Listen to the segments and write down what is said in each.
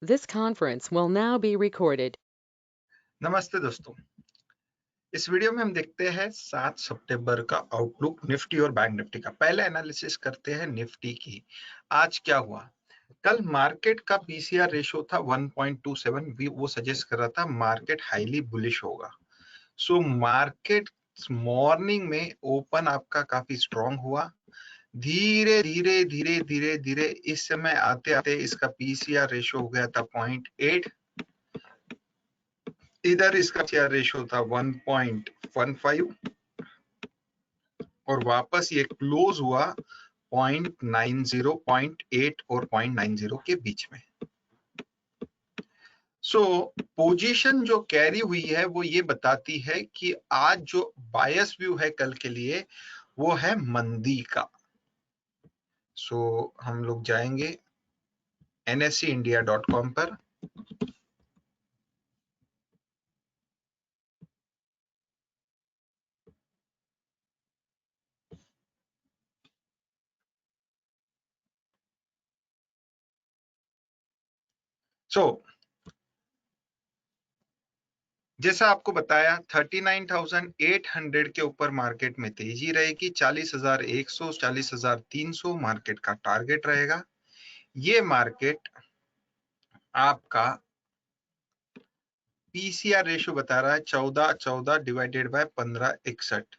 This conference will now be recorded. नमस्ते दोस्तों, इस वीडियो में हम देखते हैं 7 सितंबर का आउटलुक निफ्टी और बैंक निफ्टी का। पहले एनालिसिस करते हैं निफ्टी की। आज क्या हुआ? कल मार्केट का पीसीआर रेशियो था 1.27, वो सजेस्ट कर रहा था मार्केट हाईली बुलिश होगा। सो मार्केट मॉर्निंग में ओपन आपका काफी स्ट्रांग हुआ। धीरे धीरे धीरे धीरे धीरे इस समय आते आते इसका पीसीआर रेशियो हो गया था 0.8। इधर इसका पीसीआर रेशियो था 1.15 और वापस ये क्लोज हुआ 0.90, 0.8 और 0.90 के बीच में। पोजीशन जो कैरी हुई है वो ये बताती है कि आज जो बायस व्यू है कल के लिए वो है मंदी का। हम लोग जाएंगे nseindia.com पर। जैसा आपको बताया 39,800 के ऊपर मार्केट में तेजी रहेगी। 40,100, 40,300 मार्केट का टारगेट रहेगा। ये मार्केट आपका पीसीआर रेशियो बता रहा है 14 डिवाइडेड बाय 1561,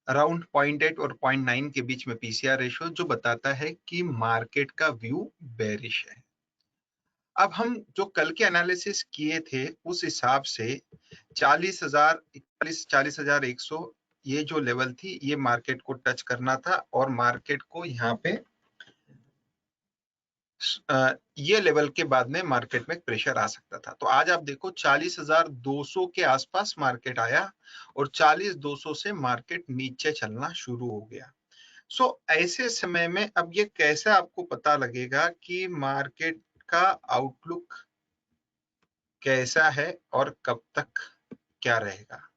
अराउंड 0.8 और 0.9 के बीच में पीसीआर रेशियो, जो बताता है कि मार्केट का व्यू बेरिश है। अब हम जो कल के एनालिसिस किए थे उस हिसाब से 40,100 ये जो लेवल थी ये मार्केट को टच करना था और मार्केट को यहाँ पे ये लेवल के बाद में मार्केट में प्रेशर आ सकता था। तो आज आप देखो 40,200 के आसपास मार्केट आया और 40,200 से मार्केट नीचे चलना शुरू हो गया। ऐसे समय में अब ये कैसे आपको पता लगेगा कि मार्केट का आउटलुक कैसा है और कब तक क्या रहेगा?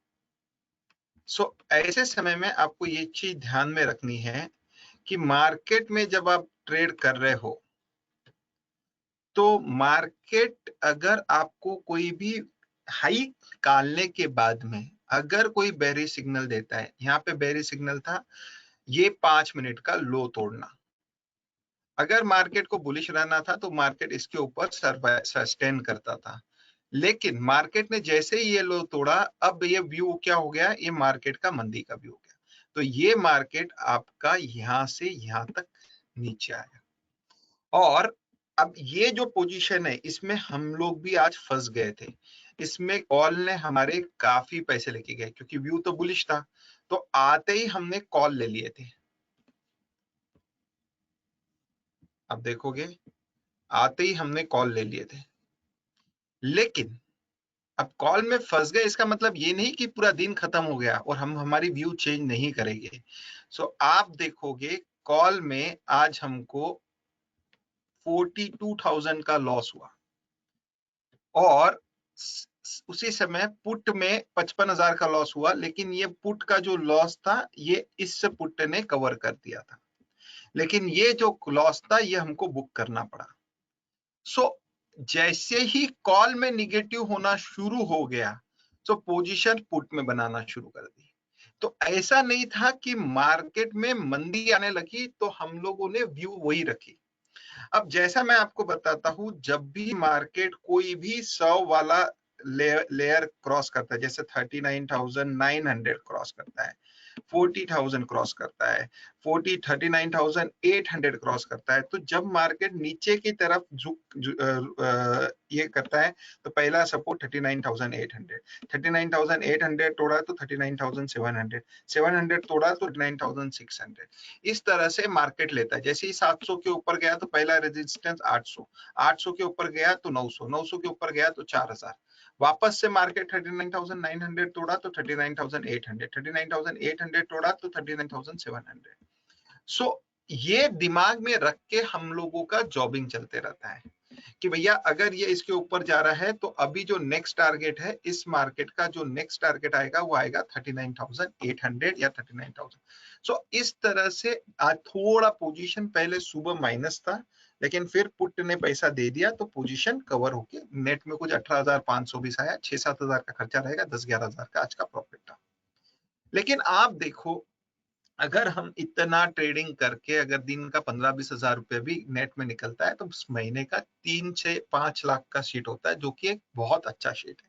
ऐसे समय में आपको ये चीज ध्यान में रखनी है कि मार्केट में जब आप ट्रेड कर रहे हो तो मार्केट अगर आपको कोई भी हाई निकालने के बाद में अगर कोई बेरिश सिग्नल देता है, यहाँ पे बेरिश सिग्नल था ये 5 मिनट का लो तोड़ना। अगर मार्केट को बुलिश रहना था तो मार्केट इसके ऊपर सस्टेन करता था, लेकिन मार्केट ने जैसे ही ये लो तोड़ा अब ये व्यू क्या हो गया, ये मार्केट का मंदी का व्यू हो गया। तो ये मार्केट आपका यहां से यहां तक नीचे आया और अब ये जो पोजीशन है इसमें हम लोग भी आज फंस गए थे। इसमें कॉल ने हमारे काफी पैसे लेके गए क्योंकि व्यू तो बुलिश था, तो आते ही हमने कॉल ले लिए थे। अब देखोगे आते ही हमने कॉल ले लिए थे, लेकिन अब कॉल में फंस गए इसका मतलब ये नहीं कि पूरा दिन खत्म हो गया और हम हमारी व्यू चेंज नहीं करेंगे। आप देखोगे कॉल में आज हमको 42,000 का लॉस हुआ और उसी समय पुट में 55,000 का लॉस हुआ, लेकिन ये पुट का जो लॉस था ये इस पुट ने कवर कर दिया था, लेकिन ये जो लॉस था ये हमको बुक करना पड़ा। जैसे ही कॉल में निगेटिव होना शुरू हो गया तो पोजीशन पुट में बनाना शुरू कर दी। तो ऐसा नहीं था कि मार्केट में मंदी आने लगी तो हम लोगों ने व्यू वही रखी। अब जैसा मैं आपको बताता हूं, जब भी मार्केट कोई भी 100 वाला लेयर क्रॉस करता है, जैसे 39,900 क्रॉस करता है, 40,000 क्रॉस करता है, 39,800 क्रॉस करता है, तो जब मार्केट नीचे की तरफ ये करता है तो पहला सपोर्ट 39,800, 39,800 तोड़ा तो 39,700, 700 तोड़ा तो 39,600। इस तरह से मार्केट लेता है। जैसे ही 700 के ऊपर गया तो पहला रेजिस्टेंस 800, 800 के ऊपर गया तो 900, 900 के ऊपर गया तो 4,000, वापस से मार्केट 39,900 तोड़ा तो 39,800, 39,800 तोड़ा तो 39,700। ये दिमाग में रख के हम लोगों का जॉबिंग चलते रहता है कि भैया अगर ये इसके ऊपर जा रहा है तो अभी जो नेक्स्ट टारगेट है, इस मार्केट का जो नेक्स्ट टारगेट आएगा वो आएगा 39,800 या 39,000। इस तरह से आज थोड़ा पोजीशन पहले सुबह माइनस था, लेकिन फिर पुट ने पैसा दे दिया तो पोजीशन कवर होके नेट में कुछ 18,520 आया, 6-7 हजार का खर्चा रहेगा, 10-11 हजार का आज का प्रॉफिट था। लेकिन आप देखो, अगर हम इतना ट्रेडिंग करके अगर दिन का 15-20 हजार रुपए भी नेट में निकलता है तो महीने का 3-5 लाख का शीट होता है, जो कि एक बहुत अच्छा शीट है।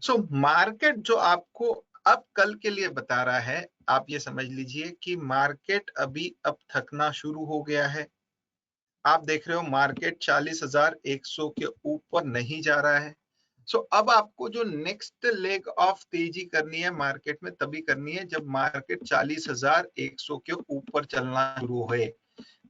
सो मार्केट जो आपको अब कल के लिए बता रहा है, आप ये समझ लीजिए कि मार्केट अभी अब थकना शुरू हो गया है। आप देख रहे हो मार्केट 40,100 के ऊपर नहीं जा रहा है। सो अब आपको जो नेक्स्ट लेग ऑफ तेजी करनी है मार्केट में तभी करनी है जब मार्केट 40,100 के ऊपर चलना शुरू होए,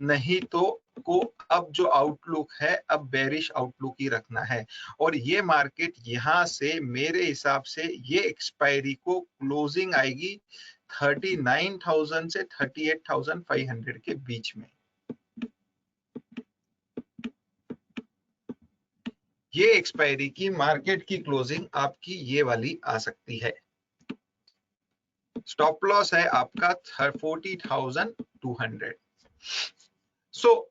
नहीं तो को अब जो आउटलुक है अब बेरिश आउटलुक ही रखना है। और ये मार्केट यहां से मेरे हिसाब से ये एक्सपायरी को क्लोजिंग आएगी 39,000 से 38,500 के बीच में। ये एक्सपायरी की मार्केट की क्लोजिंग आपकी ये वाली आ सकती है। स्टॉप लॉस है आपका 40,200। सो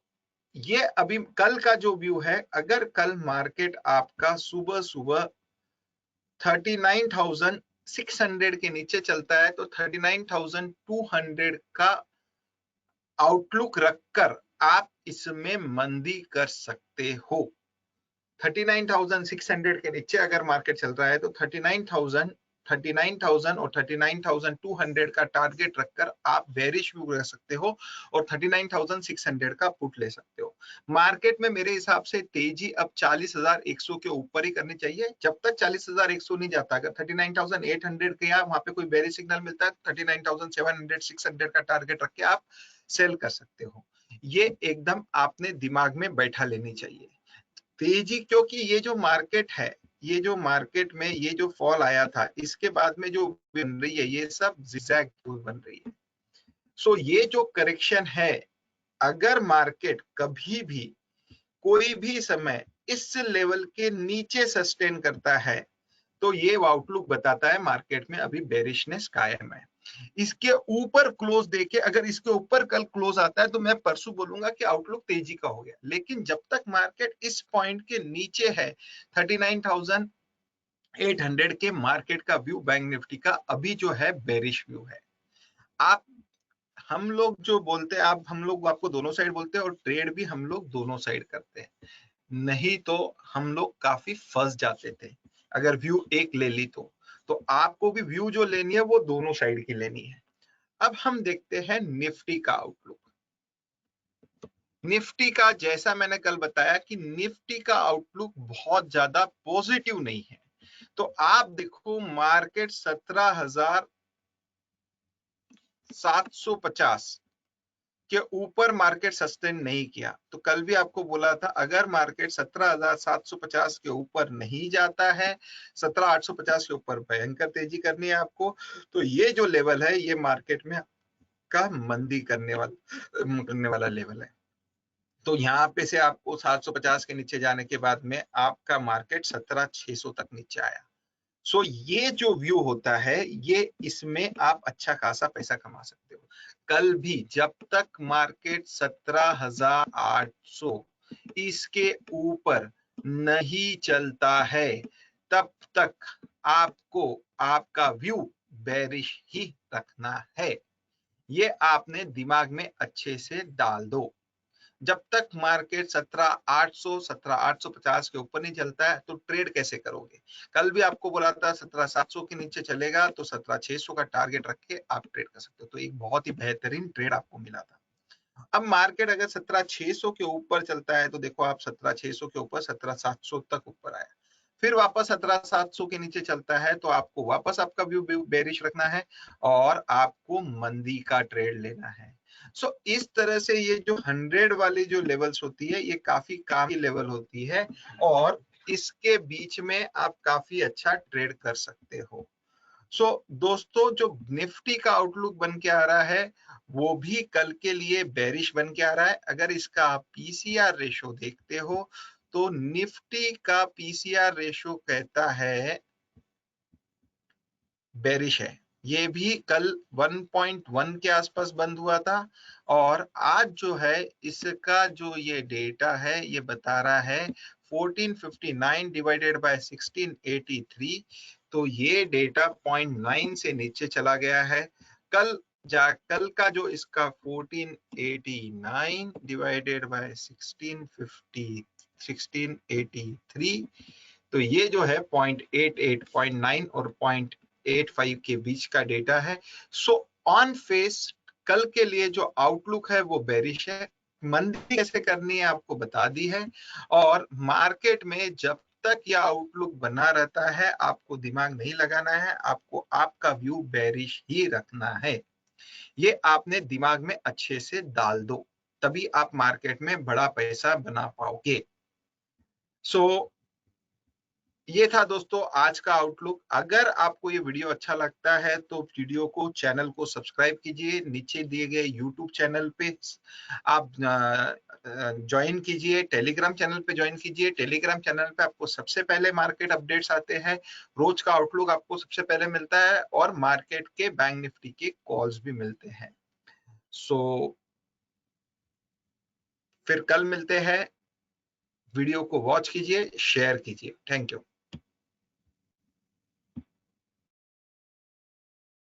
ये अभी कल का जो व्यू है, अगर कल मार्केट आपका सुबह सुबह 39,600 के नीचे चलता है तो 39,200 का आउटलुक रखकर आप इसमें मंदी कर सकते हो। 39,600 के नीचे अगर मार्केट चल रहा है तो 39,000 और 39,200 का टारगेट रखकर आप बेरिश व्यू रख सकते हो और 39,600 का पुट ले सकते हो। मार्केट में मेरे हिसाब से तेजी अब 40,100 के ऊपर ही करनी चाहिए। जब तक 40,100 नहीं जाता, अगर 39,800 के वहां पे कोई बेरिश सिग्नल मिलता है, 39,700 600 का टारगेट रख के आप सेल कर सकते हो। ये एकदम आपने दिमाग में बैठा लेनी चाहिए तेजी, क्योंकि ये जो मार्केट है, ये जो मार्केट में ये जो फॉल आया था, इसके बाद में जो बन रही है ये सब जिगजैग बन रही है। सो ये जो करेक्शन है, अगर मार्केट कभी भी कोई भी समय इस लेवल के नीचे सस्टेन करता है तो ये आउटलुक बताता है मार्केट में अभी बेरिशनेस कायम है। इसके ऊपर क्लोज देके, अगर इसके ऊपर कल क्लोज आता है तो मैं परसों बोलूंगा कि आउटलुक तेजी का हो गया। लेकिन जब तक मार्केट इस पॉइंट के नीचे है 39,800 के, मार्केट का व्यू बैंक निफ्टी का अभी जो है बेरिश व्यू है। आप हम लोग जो बोलते हैं, आप हम लोग आपको दोनों साइड बोलते हैं और ट्रेड भी हम लोग दोनों साइड करते हैं, नहीं तो हम लोग काफी फंस जाते थे अगर व्यू एक ले ली तो आपको भी व्यू जो लेनी है वो दोनों साइड की लेनी है। अब हम देखते हैं निफ्टी का आउटलुक। निफ्टी का जैसा मैंने कल बताया कि निफ्टी का आउटलुक बहुत ज्यादा पॉजिटिव नहीं है। तो आप देखो मार्केट 17,750 के ऊपर मार्केट सस्टेन नहीं किया। तो कल भी आपको बोला था अगर मार्केट 17,750 के ऊपर नहीं जाता है, 17,850 के ऊपर भयंकर तेजी करनी है आपको, तो ये जो लेवल है ये मार्केट में का मंदी करने वाला लेवल है। तो यहाँ पे से आपको 750 के नीचे जाने के बाद में आपका मार्केट 17,600 तक नीचे आया। सो ये जो व्यू होता है, ये इसमें आप अच्छा खासा पैसा कमा सकते हो। कल भी जब तक मार्केट 17,800 इसके ऊपर नहीं चलता है तब तक आपको आपका व्यू बेरिश ही रखना है। ये आपने दिमाग में अच्छे से डाल दो। जब तक मार्केट 17,800 17,850 के ऊपर नहीं चलता है तो ट्रेड कैसे करोगे? कल भी आपको बोला था 17,700 के नीचे चलेगा तो 17,600 का टारगेट रख के आप ट्रेड कर सकते हो। तो एक बहुत ही बेहतरीन ट्रेड आपको मिला था। अब मार्केट अगर 17,600 के ऊपर चलता है तो देखो आप 17,600 के ऊपर 17,700 तक ऊपर आया, फिर वापस 17,700 के नीचे चलता है तो आपको वापस आपका व्यू बेरिश रखना है और आपको मंदी का ट्रेड लेना है। सो इस तरह से ये जो 100 वाली जो लेवल्स होती है ये काफी लेवल होती है और इसके बीच में आप काफी अच्छा ट्रेड कर सकते हो। सो दोस्तों, जो निफ्टी का आउटलुक बन के आ रहा है वो भी कल के लिए बेरिश बन के आ रहा है। अगर इसका आप पीसीआर रेशो देखते हो तो निफ्टी का पीसीआर रेशो कहता है बेरिश है। ये भी कल 1.1 के आसपास बंद हुआ था और आज जो है इसका जो ये डेटा है ये बता रहा है 1459 डिवाइडेड बाय 1683, तो ये डेटा 0.9 से नीचे चला गया है। कल का जो इसका 1489 डिवाइडेड बाय 1683, तो ये जो है 0.88, 0.9 और 0.85 के बीच का डेटा है। सो ऑन फेस कल के लिए जो आउटलुक है वो बेरिश है। मंदी कैसे करनी है आपको बता दी है, और मार्केट में जब तक यह आउटलुक बना रहता है आपको दिमाग नहीं लगाना है, आपको आपका व्यू बेरिश ही रखना है। ये आपने दिमाग में अच्छे से डाल दो, तभी आप मार्केट में बड़ा पैसा बना पाओगे। सो ये था दोस्तों आज का आउटलुक। अगर आपको ये वीडियो अच्छा लगता है तो वीडियो को, चैनल को सब्सक्राइब कीजिए। नीचे दिए गए यूट्यूब चैनल पे आप ज्वाइन कीजिए, टेलीग्राम चैनल पे ज्वाइन कीजिए। टेलीग्राम चैनल पे आपको सबसे पहले मार्केट अपडेट्स आते हैं, रोज का आउटलुक आपको सबसे पहले मिलता है और मार्केट के बैंक निफ्टी के कॉल्स भी मिलते हैं। सो फिर कल मिलते हैं। वीडियो को वॉच कीजिए, शेयर कीजिए। Thank you.